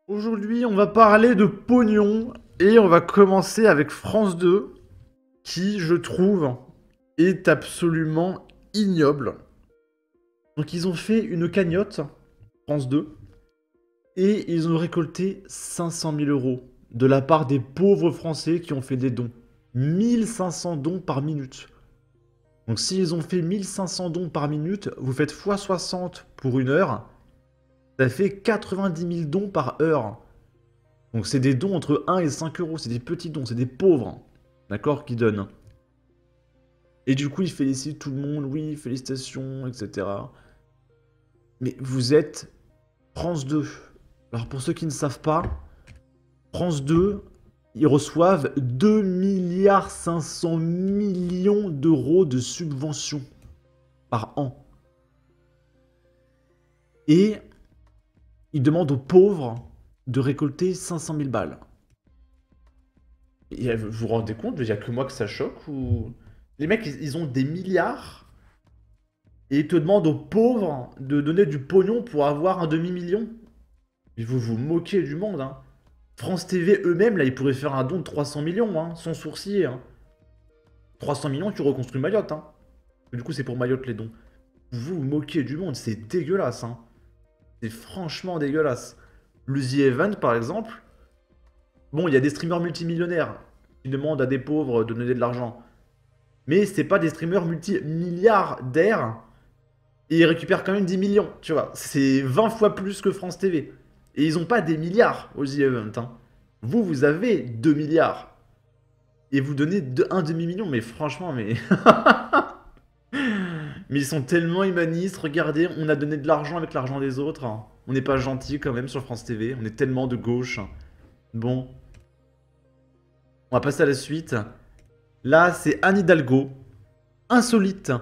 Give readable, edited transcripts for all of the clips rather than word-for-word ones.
Aujourd'hui, on va parler de pognon et on va commencer avec France 2, qui, je trouve, est absolument ignoble. Donc, ils ont fait une cagnotte, France 2, et ils ont récolté 500 000 euros de la part des pauvres Français qui ont fait des dons. 1500 dons par minute. Donc, s'ils ont fait 1500 dons par minute, vous faites x 60 pour une heure, ça fait 90 000 dons par heure. Donc c'est des dons entre 1 et 5 euros, c'est des petits dons, c'est des pauvres, d'accord, qui donnent. Et du coup, ils félicitent tout le monde, oui, félicitations, etc. Mais vous êtes France 2. Alors pour ceux qui ne savent pas, France 2, ils reçoivent 2 milliards 500 millions d'euros de subventions par an. Et ils demandent aux pauvres de récolter 500 000 balles. Et vous vous rendez compte, il n'y a que moi que ça choque ou... Les mecs, ils ont des milliards et ils te demandent aux pauvres de donner du pognon pour avoir un demi-million. Et vous vous moquez du monde, hein. France TV eux-mêmes, là, ils pourraient faire un don de 300 millions, hein, sans sourciller, hein. 300 millions, tu reconstruis Mayotte, hein. Du coup, c'est pour Mayotte les dons. Vous vous moquez du monde, c'est dégueulasse, hein. C'est franchement dégueulasse. Le The Event, par exemple, bon, il y a des streamers multimillionnaires qui demandent à des pauvres de donner de l'argent. Mais c'est pas des streamers multimilliardaires et ils récupèrent quand même 10 millions, tu vois. C'est 20 fois plus que France TV. Et ils ont pas des milliards aux The Event, hein. Vous avez 2 milliards. Et vous donnez un demi-million, mais franchement, mais... mais ils sont tellement humanistes, regardez, on a donné de l'argent avec l'argent des autres, hein. On n'est pas gentil quand même sur France TV, on est tellement de gauche. Bon. On va passer à la suite. Là, c'est Anne Hidalgo. Insolite.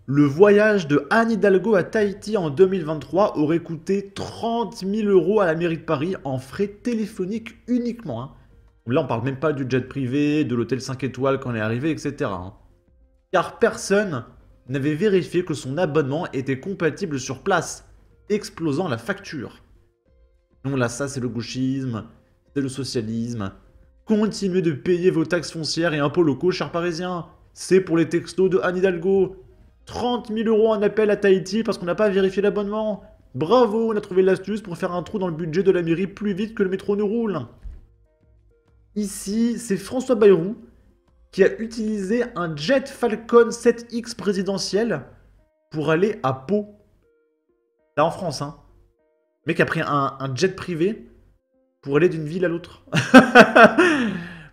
Le voyage de Anne Hidalgo à Tahiti en 2023 aurait coûté 30 000 euros à la mairie de Paris en frais téléphoniques uniquement, hein. Là, on parle même pas du jet privé, de l'hôtel 5 étoiles quand on est arrivé, etc., hein. Car personne n'avait vérifié que son abonnement était compatible sur place, explosant la facture. Non, là, ça, c'est le gauchisme, c'est le socialisme. Continuez de payer vos taxes foncières et impôts locaux, chers parisiens. C'est pour les textos de Anne Hidalgo. 30 000 euros en appel à Tahiti parce qu'on n'a pas vérifié l'abonnement. Bravo, on a trouvé l'astuce pour faire un trou dans le budget de la mairie plus vite que le métro ne roule. Ici, c'est François Bayrou qui a utilisé un jet Falcon 7X présidentiel pour aller à Pau. Là en France, hein. Le mec a pris un jet privé pour aller d'une ville à l'autre.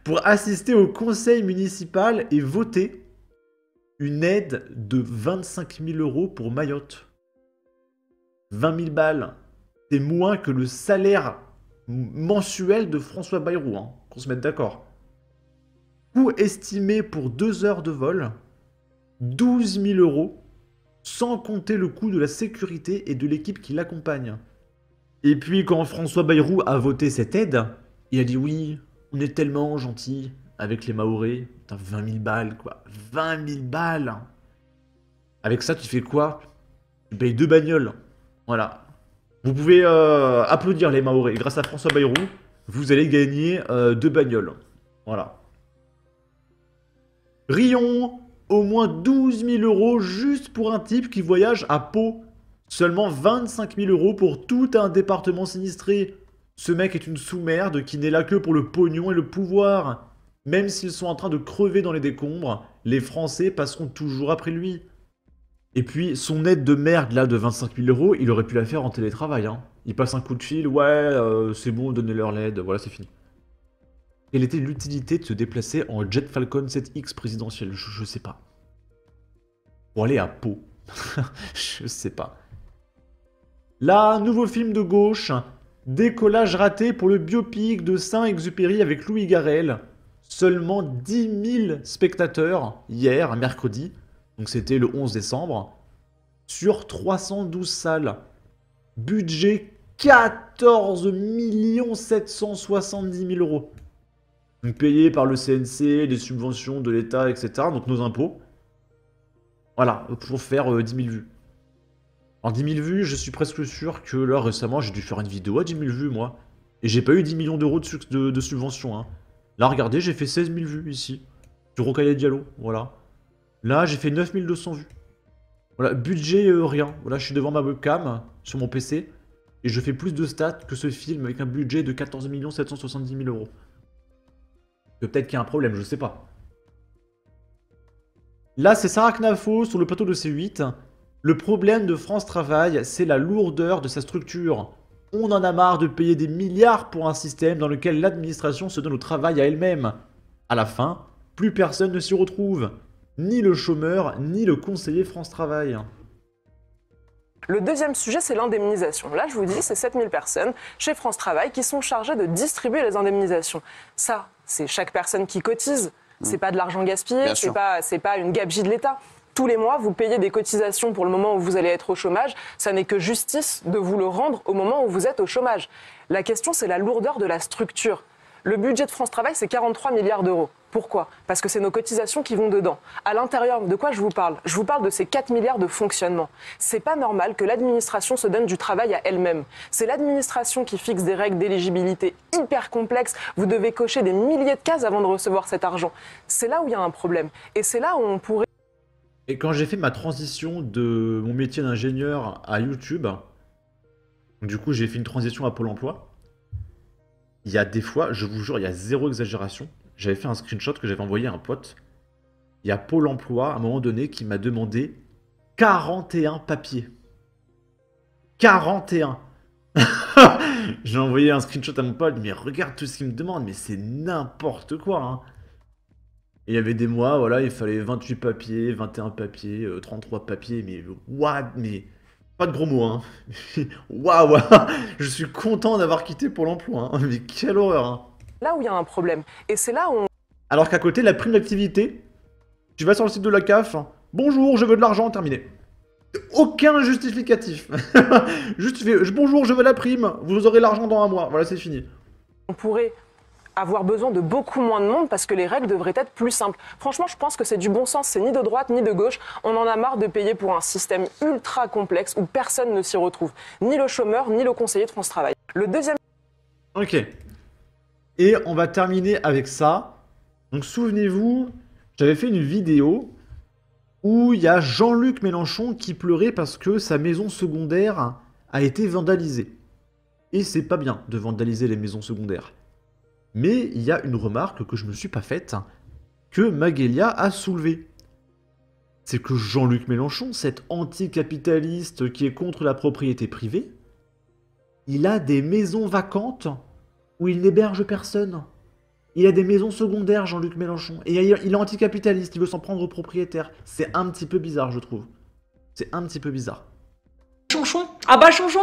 Pour assister au conseil municipal et voter une aide de 25 000 euros pour Mayotte. 20 000 balles. C'est moins que le salaire mensuel de François Bayrou, hein, qu'on se mette d'accord. Coût estimé pour 2 heures de vol, 12 000 euros, sans compter le coût de la sécurité et de l'équipe qui l'accompagne. Et puis quand François Bayrou a voté cette aide, il a dit oui, on est tellement gentil avec les Mahorais. Putain, 20 000 balles, quoi. 20 000 balles. Avec ça, tu fais quoi? Tu payes 2 bagnoles. Voilà. Vous pouvez applaudir les Mahorais. Grâce à François Bayrou, vous allez gagner 2 bagnoles. Voilà. Rion, au moins 12 000 euros juste pour un type qui voyage à Pau. Seulement 25 000 euros pour tout un département sinistré. Ce mec est une sous-merde qui n'est là que pour le pognon et le pouvoir. Même s'ils sont en train de crever dans les décombres, les Français passeront toujours après lui. Et puis, son aide de merde là de 25 000 euros, il aurait pu la faire en télétravail, hein. Il passe un coup de fil, ouais, c'est bon, donnez-leur l'aide, voilà, c'est fini. Quelle était l'utilité de se déplacer en Jet Falcon 7X présidentiel? Je sais pas. Pour aller à Pau. Je sais pas. Là, nouveau film de gauche. Décollage raté pour le biopic de Saint-Exupéry avec Louis Garrel. Seulement 10 000 spectateurs hier, mercredi. Donc c'était le 11 décembre. Sur 312 salles. Budget 14 770 000 euros. Donc payé par le CNC, les subventions de l'État, etc. Donc nos impôts. Voilà, pour faire 10 000 vues. En 10 000 vues, je suis presque sûr que là, récemment, j'ai dû faire une vidéo à 10 000 vues, moi. Et j'ai pas eu 10 millions d'euros de subvention. Hein. Là, regardez, j'ai fait 16 000 vues ici. Sur Rocaille Diallo, voilà. Là, j'ai fait 9200 vues. Voilà, budget, rien. Voilà, je suis devant ma webcam, sur mon PC. Et je fais plus de stats que ce film avec un budget de 14 770 000 euros. Peut-être qu'il y a un problème, je sais pas. Là, c'est Sarah Knafo sur le plateau de C8. Le problème de France Travail, c'est la lourdeur de sa structure. On en a marre de payer des milliards pour un système dans lequel l'administration se donne au travail à elle-même. À la fin, plus personne ne s'y retrouve. Ni le chômeur, ni le conseiller France Travail. Le deuxième sujet, c'est l'indemnisation. Là, je vous dis, c'est 7000 personnes chez France Travail qui sont chargées de distribuer les indemnisations. Ça, c'est chaque personne qui cotise. C'est pas de l'argent gaspillé, c'est pas une gabegie de l'État. Tous les mois, vous payez des cotisations pour le moment où vous allez être au chômage. Ça n'est que justice de vous le rendre au moment où vous êtes au chômage. La question, c'est la lourdeur de la structure. Le budget de France Travail, c'est 43 milliards d'euros. Pourquoi? Parce que c'est nos cotisations qui vont dedans. À l'intérieur, de quoi je vous parle? Je vous parle de ces 4 milliards de fonctionnement. C'est pas normal que l'administration se donne du travail à elle-même. C'est l'administration qui fixe des règles d'éligibilité hyper complexes. Vous devez cocher des milliers de cases avant de recevoir cet argent. C'est là où il y a un problème. Et c'est là où on pourrait... Et quand j'ai fait ma transition de mon métier d'ingénieur à YouTube, du coup j'ai fait une transition à Pôle emploi, il y a des fois, je vous jure, il y a zéro exagération, j'avais fait un screenshot que j'avais envoyé à un pote, il y a Pôle emploi à un moment donné qui m'a demandé 41 papiers. 41. J'ai envoyé un screenshot à mon pote, mais regarde tout ce qu'il me demande, mais c'est n'importe quoi. Hein. Et il y avait des mois, voilà, il fallait 28 papiers, 21 papiers, 33 papiers, mais what? Mais pas de gros mots, hein. Waouh! Je suis content d'avoir quitté Pôle emploi, hein. Mais quelle horreur, hein. Là où il y a un problème. Et c'est là où on... Alors qu'à côté, la prime d'activité, tu vas sur le site de la CAF, bonjour, je veux de l'argent, terminé. Aucun justificatif. Juste tu fais, bonjour, je veux la prime, vous aurez l'argent dans un mois. Voilà, c'est fini. On pourrait avoir besoin de beaucoup moins de monde parce que les règles devraient être plus simples. Franchement, je pense que c'est du bon sens, c'est ni de droite ni de gauche. On en a marre de payer pour un système ultra complexe où personne ne s'y retrouve. Ni le chômeur, ni le conseiller de France Travail. Le deuxième... Ok. Et on va terminer avec ça. Donc souvenez-vous, j'avais fait une vidéo où il y a Jean-Luc Mélenchon qui pleurait parce que sa maison secondaire a été vandalisée. Et c'est pas bien de vandaliser les maisons secondaires. Mais il y a une remarque que je me suis pas faite, que Maguelia a soulevée. C'est que Jean-Luc Mélenchon, cet anticapitaliste qui est contre la propriété privée, il a des maisons vacantes où il n'héberge personne. Il a des maisons secondaires, Jean-Luc Mélenchon. Et il est anticapitaliste, il veut s'en prendre aux propriétaires. C'est un petit peu bizarre, je trouve. C'est un petit peu bizarre. Chonchon. Ah bah Chonchon,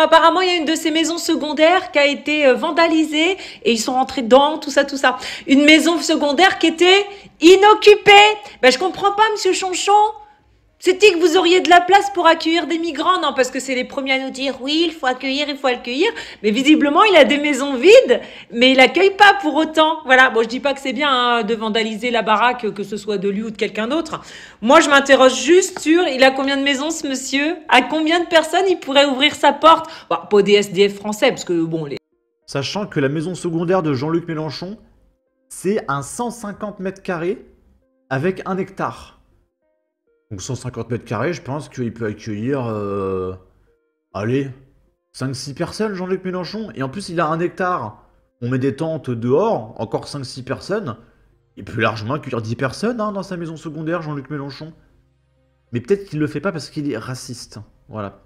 apparemment il y a une de ces maisons secondaires qui a été vandalisée et ils sont rentrés dedans, tout ça, tout ça. Une maison secondaire qui était inoccupée. Ben je comprends pas, monsieur Chonchon. C'est-il que vous auriez de la place pour accueillir des migrants? Non, parce que c'est les premiers à nous dire oui, il faut accueillir, il faut accueillir. Mais visiblement, il a des maisons vides, mais il accueille pas pour autant. Voilà, bon, je dis pas que c'est bien hein, de vandaliser la baraque, que ce soit de lui ou de quelqu'un d'autre. Moi, je m'interroge juste sur, il a combien de maisons, ce monsieur? À combien de personnes il pourrait ouvrir sa porte? Bon, pas des SDF français, parce que bon, les... Sachant que la maison secondaire de Jean-Luc Mélenchon, c'est un 150 mètres carrés avec 1 hectare. Donc 150 mètres carrés, je pense qu'il peut accueillir, allez, 5-6 personnes, Jean-Luc Mélenchon. Et en plus, il a 1 hectare. On met des tentes dehors, encore 5-6 personnes. Il peut largement accueillir 10 personnes hein, dans sa maison secondaire, Jean-Luc Mélenchon. Mais peut-être qu'il le fait pas parce qu'il est raciste. Voilà.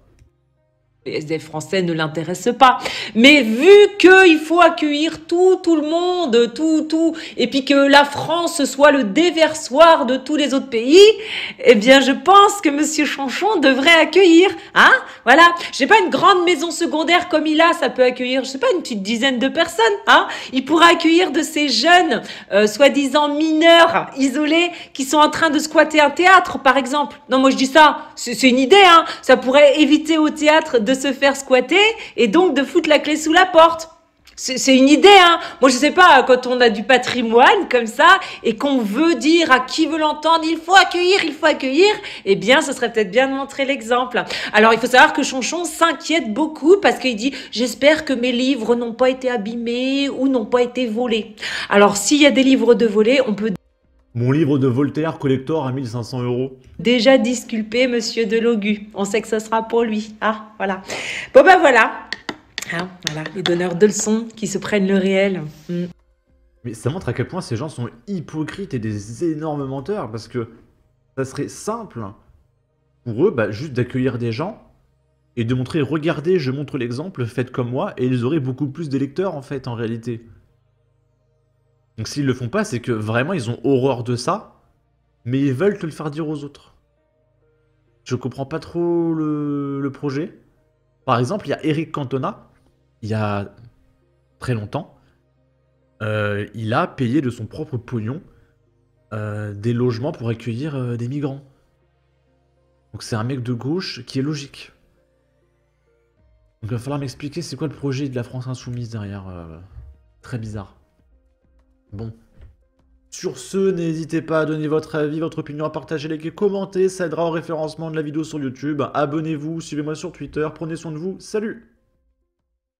Les SDF français ne l'intéressent pas. Mais vu qu'il faut accueillir tout le monde, tout, et puis que la France soit le déversoir de tous les autres pays, eh bien, je pense que monsieur Chonchon devrait accueillir, hein, voilà. J'ai pas une grande maison secondaire comme il a, ça peut accueillir, je sais pas, une petite dizaine de personnes, hein. Il pourra accueillir de ces jeunes, soi-disant mineurs, isolés, qui sont en train de squatter un théâtre, par exemple. Non, moi, je dis ça, c'est une idée, hein. Ça pourrait éviter au théâtre de se faire squatter et donc de foutre la clé sous la porte. C'est une idée, hein. Moi, je sais pas, quand on a du patrimoine comme ça et qu'on veut dire à qui veut l'entendre, il faut accueillir, eh bien, ce serait peut-être bien de montrer l'exemple. Alors, il faut savoir que Chonchon s'inquiète beaucoup parce qu'il dit, j'espère que mes livres n'ont pas été abîmés ou n'ont pas été volés. Alors, s'il y a des livres de volés, on peut Mon livre de Voltaire collector à 1500 €. déjà disculper Monsieur Delogu. On sait que ce sera pour lui. Ah, voilà. Bon, ben voilà. Hein, voilà, les donneurs de leçons qui se prennent le réel. Mais ça montre à quel point ces gens sont hypocrites et des énormes menteurs, parce que ça serait simple pour eux juste d'accueillir des gens et de montrer, regardez, je montre l'exemple, faites comme moi, et ils auraient beaucoup plus d'électeurs en fait, en réalité. Donc s'ils le font pas, c'est que vraiment ils ont horreur de ça, mais ils veulent te le faire dire aux autres. Je comprends pas trop le projet. Par exemple, il y a Eric Cantona, il y a très longtemps, il a payé de son propre pognon des logements pour accueillir des migrants. Donc c'est un mec de gauche qui est logique. Donc il va falloir m'expliquer c'est quoi le projet de la France Insoumise derrière. Très bizarre. Bon. Sur ce, n'hésitez pas à donner votre avis, votre opinion, à partager, liker, commenter, ça aidera au référencement de la vidéo sur YouTube. Abonnez-vous, suivez-moi sur Twitter, prenez soin de vous, salut!